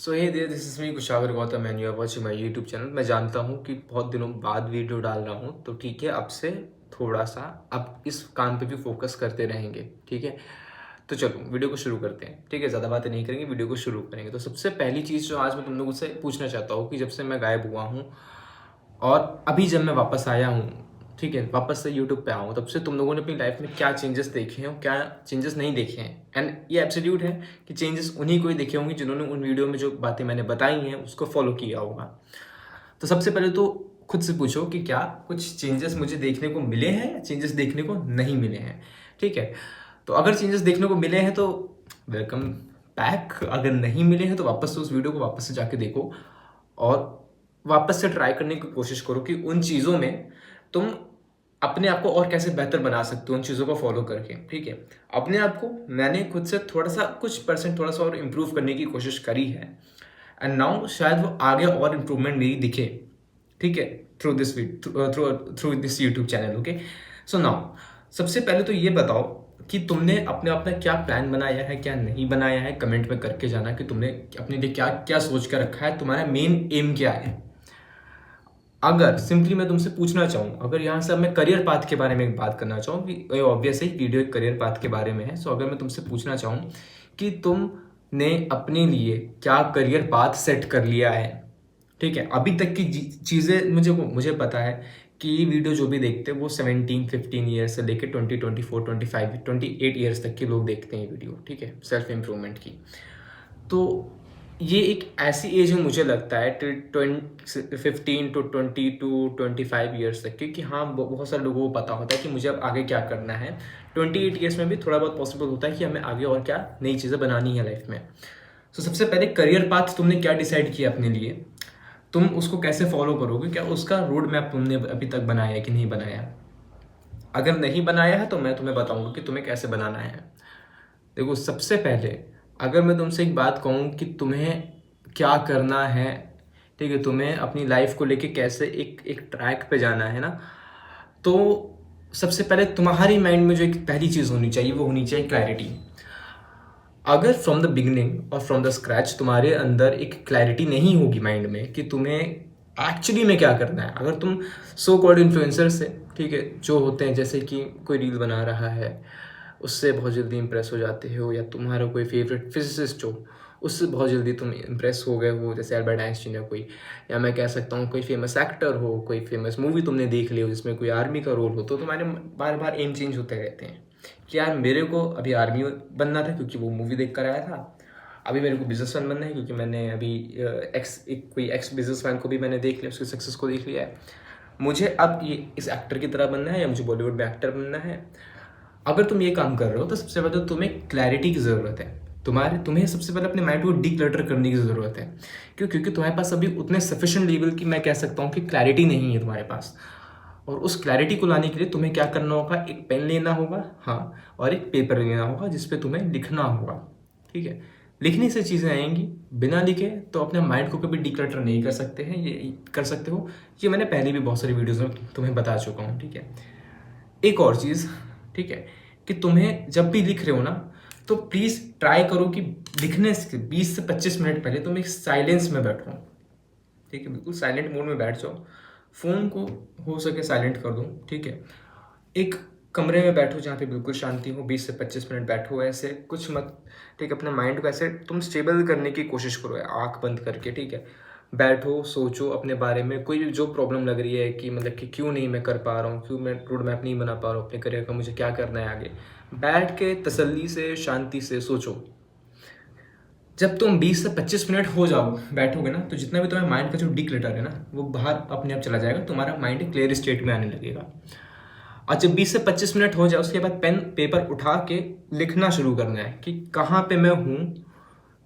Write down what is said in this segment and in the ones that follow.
So hey there, this is me Kushagra Gautam and you are watching my YouTube channel. मैं जानता हूँ कि बहुत दिनों बाद वीडियो डाल रहा हूँ, तो ठीक है, अब से थोड़ा-सा अब इस काम पे भी फ़ोकस करते रहेंगे, ठीक है? तो चलो वीडियो को शुरू करते हैं, ठीक है? ज़्यादा बातें नहीं करेंगे, वीडियो को शुरू करेंगे। तो सबसे पहली चीज़ जो आज मैं तुम लोगों से पूछना चाहता हूँ कि जब से मैं गायब हुआ हूँ और अभी जब मैं वापस आया हूँ, ठीक है, वापस से यूट्यूब पे आया हूँ, तब से तुम लोगों ने अपनी लाइफ में क्या चेंजेस देखे हैं और क्या चेंजेस नहीं देखे हैं। एंड ये एब्सोल्यूट है कि चेंजेस उन्हीं को ही देखे होंगे जिन्होंने उन वीडियो में जो बातें मैंने बताई हैं उसको फॉलो किया होगा। तो सबसे पहले तो खुद से पूछो कि क्या कुछ चेंजेस मुझे देखने को मिले हैं या चेंजेस देखने को नहीं मिले हैं, ठीक है? तो अगर चेंजेस देखने को मिले हैं तो वेलकम बैक, अगर नहीं मिले हैं तो वापस से उस वीडियो को वापस से जाके देखो और वापस से ट्राई करने की कोशिश करो कि उन चीज़ों में तुम अपने आप को और कैसे बेहतर बना सकते हो उन चीज़ों को फॉलो करके, ठीक है? अपने आप को मैंने खुद से थोड़ा-सा कुछ परसेंट थोड़ा-सा और इम्प्रूव करने की कोशिश करी है एंड नाउ शायद वो आगे और इम्प्रूवमेंट मेरी दिखे, ठीक है? Through this YouTube channel, okay? So now सबसे पहले तो ये बताओ कि तुमने अपने आप में क्या प्लान बनाया है, क्या नहीं बनाया है? कमेंट में करके जाना कि तुमने अपने लिए क्या-क्या सोच कर रखा है, तुम्हारा मेन एम क्या है? अगर सिंपली मैं तुमसे पूछना चाहूँ, अगर यहाँ से अब मैं करियर पाथ के बारे में एक बात करना चाहूँ कि ऑब्वियसली वीडियो एक करियर पाथ के बारे में है, सो अगर मैं तुमसे पूछना चाहूँ कि तुमने अपने लिए क्या करियर पाथ सेट कर लिया है, ठीक है? अभी तक की चीज़ें मुझे पता है कि ये वीडियो जो भी देखते हैं वो 17-15 ईयर्स से लेकर 20-24-25-28 ईयर्स तक के लोग देखते हैं ये वीडियो, ठीक है, सेल्फ इम्प्रूवमेंट की। तो ये एक ऐसी एज में मुझे लगता है 15 टू 22-25 ईयर्स तक की, कि हाँ, बहुत सारे लोगों को पता होता है कि मुझे अब आगे क्या करना है। 28 ईयर्स में भी थोड़ा बहुत पॉसिबल होता है कि हमें आगे और क्या नई चीज़ें बनानी है लाइफ में। तो सबसे पहले करियर पाथ तुमने क्या डिसाइड किया अपने लिए, तुम उसको कैसे फॉलो करोगे, क्या उसका रोड मैप तुमने अभी तक बनाया कि नहीं बनाया? अगर नहीं बनाया है तो मैं तुम्हें बताऊंगा कि तुम्हें कैसे बनाना है। देखो, सबसे पहले अगर मैं तुमसे एक बात कहूँ कि तुम्हें क्या करना है, ठीक है, तुम्हें अपनी लाइफ को लेके कैसे एक एक ट्रैक पे जाना है ना, तो सबसे पहले तुम्हारी माइंड में जो एक पहली चीज़ होनी चाहिए वो होनी चाहिए क्लैरिटी। अगर फ्रॉम द बिगिनिंग और फ्रॉम द स्क्रैच तुम्हारे अंदर एक क्लैरिटी नहीं होगी माइंड में कि तुम्हें एक्चुअली में क्या करना है, अगर तुम सो कॉल्ड इन्फ्लुएंसर से, ठीक है, जो होते हैं जैसे कि कोई रील बना रहा है उससे बहुत जल्दी इंप्रेस हो जाते हो, या तुम्हारा कोई फेवरेट फिजिसिस्ट हो उससे बहुत जल्दी तुम इंप्रेस हो गए हो, जैसे अल्बर्ट आइंस्टीन या कोई, या मैं कह सकता हूँ कोई फेमस एक्टर हो, कोई फेमस मूवी तुमने देख ली हो जिसमें कोई आर्मी का रोल हो, तो तुम्हारे बार बार एम चेंज होते रहते हैं कि यार मेरे को अभी आर्मी बनना था क्योंकि वो मूवी देख कर आया था, अभी मेरे को बिजनेसमैन बनना है क्योंकि मैंने अभी कोई एक्स बिजनेसमैन को भी मैंने देख लिया, उसकी सक्सेस को देख लिया है, मुझे अब ये इस एक्टर की तरह बनना है या मुझे बॉलीवुड में एक्टर बनना है। अगर तुम ये काम कर रहे हो तो सबसे पहले तो तुम्हें क्लैरिटी की ज़रूरत है, तुम्हें सबसे पहले अपने माइंड को डिक्लटर करने की ज़रूरत है। क्योंकि तुम्हारे पास अभी उतने सफिशिएंट लेवल की, मैं कह सकता हूँ कि क्लैरिटी नहीं है तुम्हारे पास। और उस क्लैरिटी को लाने के लिए तुम्हें क्या करना होगा, एक पेन लेना होगा, हाँ, और एक पेपर लेना होगा जिस पे तुम्हें लिखना होगा, ठीक है? लिखने से चीज़ें आएंगी, बिना लिखे तो अपने माइंड को कभी डिक्लटर नहीं कर सकते हैं, ये कर सकते हो, ये मैंने पहले भी बहुत सारी वीडियोज़ में तुम्हें बता चुका हूँ, ठीक है? एक और चीज़, ठीक है, कि तुम्हें जब भी लिख रहे हो ना, तो प्लीज़ ट्राई करो कि लिखने से 20 से 25 मिनट पहले तुम एक साइलेंस में बैठो, ठीक है, बिल्कुल साइलेंट मोड में बैठ जाओ, फ़ोन को हो सके साइलेंट कर दो, ठीक है? एक कमरे में बैठो जहाँ पे बिल्कुल शांति हो, 20 से 25 मिनट बैठो, ऐसे कुछ मत, ठीक है? अपने माइंड को ऐसे तुम स्टेबल करने की कोशिश करो आँख बंद करके, ठीक है? बैठो, सोचो अपने बारे में, कोई जो प्रॉब्लम लग रही है कि मतलब कि क्यों नहीं मैं कर पा रहा हूँ, क्यों मैं रोड मैप नहीं बना पा रहा हूँ अपने करियर का, मुझे क्या करना है आगे, बैठ के तसल्ली से, शांति से सोचो। जब तुम 20 से 25 मिनट हो जाओ बैठोगे ना, तो जितना भी तुम्हारे माइंड का जो डिक्लटर है ना, वो बाहर अपने आप चला जाएगा, तुम्हारा माइंड क्लियर स्टेट में आने लगेगा। और जब 20 से 25 मिनट हो जाए उसके बाद पेन पेपर उठा के लिखना शुरू करना है कि कहाँ पे मैं हूँ,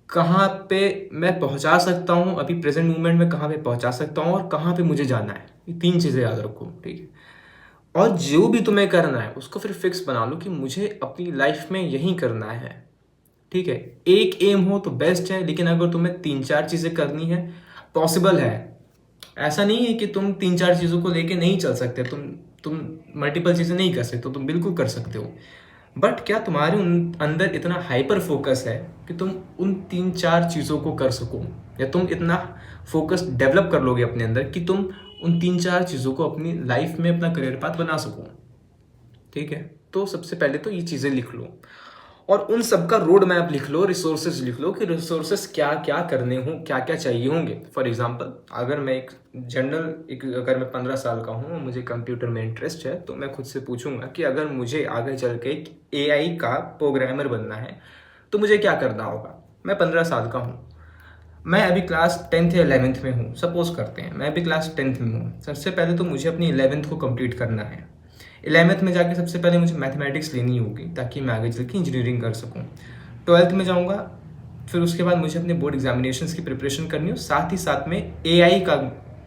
कहाँ पे मैं पहुँचा सकता हूँ, अभी प्रेजेंट मोमेंट में कहाँ पे पहुँचा सकता हूँ और कहाँ पे मुझे जाना है। ये 3 चीज़ें याद रखो, ठीक है? और जो भी तुम्हें करना है उसको फिर फिक्स बना लो कि मुझे अपनी लाइफ में यही करना है, ठीक है? एक एम हो तो बेस्ट है, लेकिन अगर तुम्हें 3-4 चीज़ें करनी है, पॉसिबल है। ऐसा नहीं है कि तुम 3-4 चीज़ों को लेके नहीं चल सकते, तुम मल्टीपल चीज़ें नहीं कर सकते, तुम बिल्कुल कर सकते हो। बट क्या तुम्हारे अंदर इतना हाइपर फोकस है कि तुम उन 3-4 चीज़ों को कर सको? या तुम इतना फोकस डेवलप कर लोगे अपने अंदर कि तुम उन 3-4 चीज़ों को अपनी लाइफ में अपना करियर पाथ बना सको। ठीक है, तो सबसे पहले तो ये चीज़ें लिख लो और उन सब का रोड मैप लिख लो, रिसोर्सेज लिख लो कि रिसोर्सेज क्या क्या करने हों, क्या क्या चाहिए होंगे। फॉर एग्जांपल अगर मैं एक जनरल अगर मैं 15 साल का हूँ, मुझे कंप्यूटर में इंटरेस्ट है, तो मैं खुद से पूछूंगा कि अगर मुझे आगे चल के एक AI का प्रोग्रामर बनना है तो मुझे क्या करना होगा। मैं 15 साल का हूँ, मैं अभी क्लास 10th या 11th में हूँ, सपोज करते हैं मैं अभी क्लास 10th में हूँ। सबसे पहले तो मुझे अपनी 11th को कंप्लीट करना है। 11th में जाके सबसे पहले मुझे मैथमेटिक्स लेनी होगी ताकि मैं आगे चल के इंजीनियरिंग कर सकूँ। 12th में जाऊँगा, फिर उसके बाद मुझे अपने बोर्ड एग्जामिनेशंस की प्रिपरेशन करनी हो, साथ ही साथ में AI का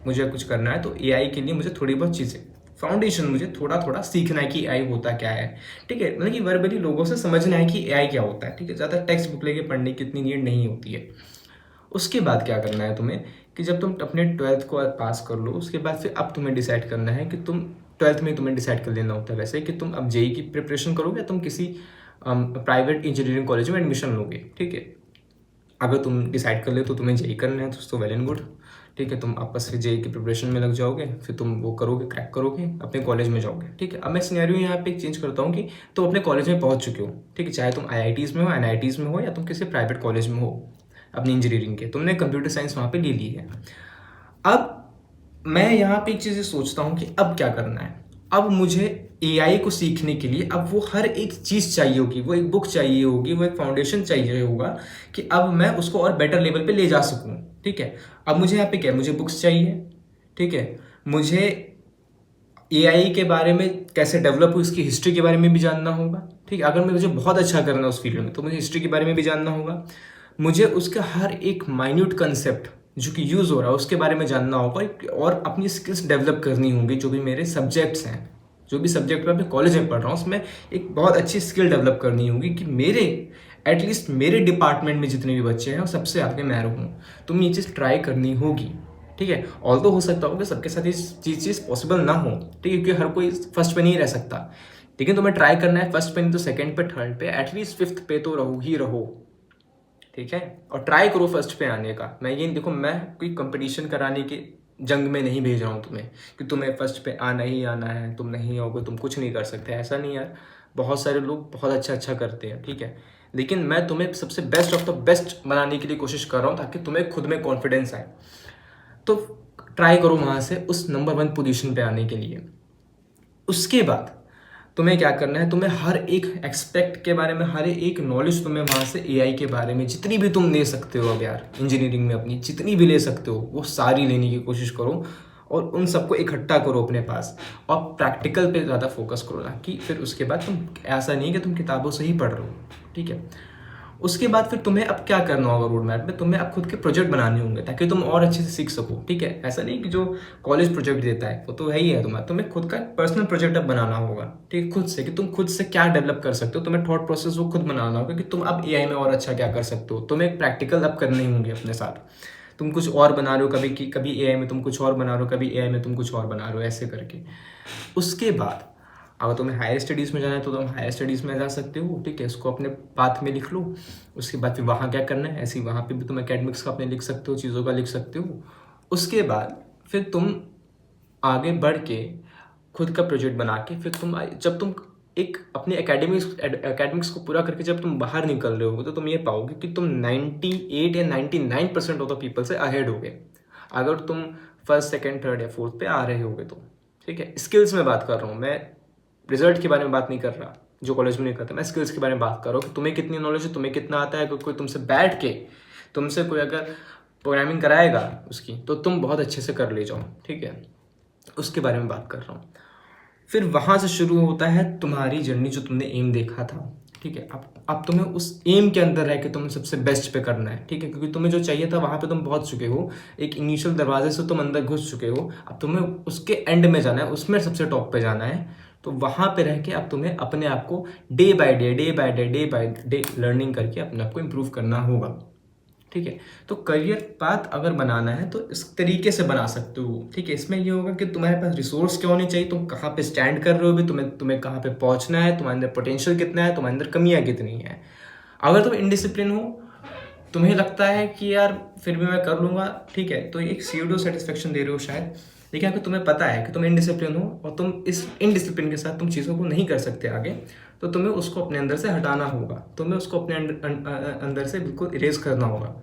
मुझे कुछ करना है। तो AI के लिए मुझे थोड़ी बहुत चीज़ें, फाउंडेशन मुझे थोड़ा थोड़ा सीखना है कि AI होता क्या है। ठीक है, मतलब कि वर्बली लोगों से समझना है कि AI क्या होता है। ठीक है, ज़्यादा टेक्स्ट बुक लेके पढ़ने की इतनी नीड नहीं होती है। उसके बाद क्या करना है तुम्हें कि जब तुम अपने 12th को पास कर लो, उसके बाद फिर अब तुम्हें डिसाइड करना है कि तुम 12th में तुम्हें डिसाइड कर लेना होता है वैसे कि तुम अब JEE की प्रिपरेशन करोगे या तुम किसी प्राइवेट इंजीनियरिंग कॉलेज में एडमिशन लोगे। ठीक है, अगर तुम डिसाइड कर ले तो तुम्हें JEE करना है तो वेल एंड गुड। ठीक है, तुम आपस से JEE की प्रिपरेशन में लग जाओगे, फिर तुम वो करोगे, क्रैक करोगे, अपने कॉलेज में जाओगे। ठीक है, अब मैं सिनेरियो यहाँ पे चेंज करता हूँ कि तुम अपने कॉलेज में पहुँच चुके हो। ठीक है, चाहे तुम IITs में हो, NITs में हो, या तुम किसी प्राइवेट कॉलेज में हो अपनी इंजीनियरिंग के, तुमने कंप्यूटर साइंस वहाँ पे ले ली है। अब मैं यहाँ पे एक चीज़ सोचता हूँ कि अब क्या करना है। अब मुझे AI को सीखने के लिए अब वो हर एक चीज़ चाहिए होगी, वो एक बुक चाहिए होगी, वो एक फाउंडेशन चाहिए होगा कि अब मैं उसको और बेटर लेवल पे ले जा सकूँ। ठीक है, अब मुझे यहाँ पे क्या है, मुझे बुक्स चाहिए। ठीक है, मुझे AI के बारे में कैसे डेवलप हुई उसकी हिस्ट्री के बारे में भी जानना होगा। ठीक है, अगर मुझे बहुत अच्छा करना है उस फील्ड में तो मुझे हिस्ट्री के बारे में भी जानना होगा। मुझे उसका हर एक माइन्यूट कंसेप्ट जो कि यूज़ हो रहा है उसके बारे में जानना होगा और अपनी स्किल्स डेवलप करनी होंगी। जो भी मेरे सब्जेक्ट्स हैं, जो भी सब्जेक्ट मैं अपने कॉलेज में पढ़ रहा हूँ, उसमें एक बहुत अच्छी स्किल डेवलप करनी होगी कि मेरे एटलीस्ट मेरे डिपार्टमेंट में जितने भी बच्चे हैं वो सबसे आगे मैं रहूँ। तो ये चीज़ ट्राई करनी होगी। ठीक है, ऑल तो हो सकता हो कि सबके साथ ये चीज़ पॉसिबल ना हो। ठीक है, क्योंकि हर कोई फर्स्ट पे नहीं रह सकता, लेकिन तुम्हें ट्राई करना है फर्स्ट पे नहीं तो सेकंड पे, थर्ड पे, एटलीस्ट फिफ्थ पे तो रहो ही रहो। ठीक है, और ट्राई करो फर्स्ट पे आने का। मैं ये देखो, मैं कोई कंपटीशन कराने के जंग में नहीं भेज रहा हूँ तुम्हें कि तुम्हें फर्स्ट पे आना ही आना है, तुम नहीं आओगे तुम कुछ नहीं कर सकते, ऐसा नहीं यार। बहुत सारे लोग बहुत अच्छा करते हैं। ठीक है, लेकिन मैं तुम्हें सबसे बेस्ट ऑफ द बेस्ट बनाने के लिए कोशिश कर रहा हूँ ताकि तुम्हें खुद में कॉन्फिडेंस आए। तो ट्राई करो वहाँ से उस नंबर 1 पोजीशन पे आने के लिए। उसके बाद तुम्हें क्या करना है, तुम्हें हर एक एक्सपेक्ट के बारे में, हर एक नॉलेज तुम्हें वहाँ से AI के बारे में जितनी भी तुम ले सकते हो अब यार इंजीनियरिंग में अपनी जितनी भी ले सकते हो वो सारी लेने की कोशिश करो और उन सबको इकट्ठा करो अपने पास और प्रैक्टिकल पे ज़्यादा फोकस करो ना कि फिर उसके बाद तुम ऐसा नहीं कि तुम किताबों से ही पढ़ रहे हो। ठीक है, उसके बाद फिर तुम्हें अब क्या करना होगा रोड मैप में, तुम्हें अब खुद के प्रोजेक्ट बनाने होंगे ताकि तुम और अच्छे से सीख सको। ठीक है, ऐसा नहीं कि जो कॉलेज प्रोजेक्ट देता है वो तो है ही है तुम्हें खुद का पर्सनल प्रोजेक्ट अब बनाना होगा। ठीक है, खुद से कि तुम खुद से क्या डेवलप कर सकते हो, तुम्हें थॉट प्रोसेस वो खुद बनाना होगा कि तुम अब AI में और अच्छा क्या कर सकते हो। तुम्हें प्रैक्टिकल अब करने होंगे अपने साथ। तुम कुछ और बना रहे हो, कभी AI में तुम कुछ और बना रहे हो, कभी AI में तुम कुछ और बना रहे हो, ऐसे करके। उसके बाद अगर तुम्हें हायर स्टडीज़ में जाना है तो तुम हायर स्टडीज़ में जा सकते हो। ठीक है, इसको अपने पाथ में लिख लो। उसके बाद फिर वहाँ क्या करना है, ऐसे ही वहाँ पे भी तुम एकेडमिक्स का अपने लिख सकते हो, चीज़ों का लिख सकते हो। उसके बाद फिर तुम आगे बढ़ के खुद का प्रोजेक्ट बना के फिर जब तुम एक अपने एकेडमिक्स को पूरा करके जब तुम बाहर निकल रहे हो तो तुम ये पाओगे कि तुम 98 या 99% ऑफ द पीपल से अहेड हो गए अगर तुम फर्स्ट सेकंड थर्ड या फोर्थ पे आ रहे होगे तो। ठीक है, स्किल्स में बात कर रहा हूँ मैं, रिजल्ट के बारे में बात नहीं कर रहा जो कॉलेज में नहीं करता। मैं स्किल्स के बारे में बात कर रहा हूँ कि तुम्हें कितनी नॉलेज है, तुम्हें कितना आता है। कोई तुमसे बैठ के तुमसे कोई अगर प्रोग्रामिंग कराएगा उसकी तो तुम बहुत अच्छे से कर ले जाओ। ठीक है, उसके बारे में बात कर रहा हूँ। फिर वहाँ से शुरू होता है तुम्हारी जर्नी जो तुमने एम देखा था। ठीक है, अब तुम्हें उस एम के अंदर रह के तुम्हें सबसे बेस्ट पे करना है। ठीक है, क्योंकि तुम्हें जो चाहिए था वहाँ पे तुम पहुँच चुके हो, एक इनिशियल दरवाजे से तुम अंदर घुस चुके हो। अब तुम्हें उसके एंड में जाना है, उसमें सबसे टॉप पे जाना है। तो वहाँ पे रह के अब तुम्हें अपने आप को डे बाय डे लर्निंग करके अपने आप को इम्प्रूव करना होगा। ठीक है, तो करियर पाथ अगर बनाना है तो इस तरीके से बना सकते हो। ठीक है, इसमें ये होगा कि तुम्हारे पास रिसोर्स क्या होने चाहिए, तुम कहाँ पे स्टैंड कर रहे हो, भी तुम्हें कहाँ पे पहुँचना है, तुम्हारे अंदर पोटेंशियल कितना है, तुम्हारे अंदर कमियाँ कितनी है। अगर तुम इनडिसिप्लिन हो तुम्हें लगता है कि यार फिर भी मैं कर लूँगा, ठीक है, तो एक सीडो सेटिस्फेक्शन दे रहे हो शायद। लेकिन अगर तुम्हें पता है कि तुम इनडिसिप्लिन हो और तुम इस इनडिसिप्लिन के साथ तुम चीज़ों को नहीं कर सकते आगे, तो तुम्हें उसको अपने अंदर से हटाना होगा, तुम्हें उसको अपने अंदर से बिल्कुल इरेज करना होगा,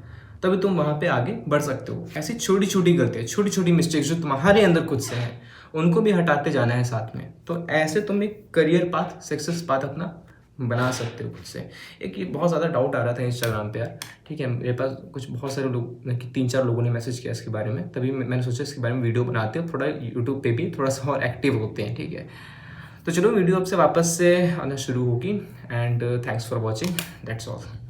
तभी तुम वहाँ पे आगे बढ़ सकते हो। ऐसी छोटी छोटी गलतियाँ, छोटी छोटी मिस्टेक्स जो तुम्हारे अंदर खुद से हैं, उनको भी हटाते जाना है साथ में। तो ऐसे तुम एक करियर पाथ, सक्सेस पाथ अपना बना सकते हो खुद से। एक ये बहुत ज़्यादा डाउट आ रहा था इंस्टाग्राम पे यार, ठीक है, मेरे पास कुछ बहुत सारे लोग, 3-4 लोगों ने मैसेज किया इसके बारे में, तभी मैंने सोचा इसके बारे में वीडियो बनाते हैं, थोड़ा यूट्यूब पे भी थोड़ा सा और एक्टिव होते हैं, ठीक है। तो चलो वीडियो अब से वापस से आना शुरू होगी, and thanks for watching, that's all.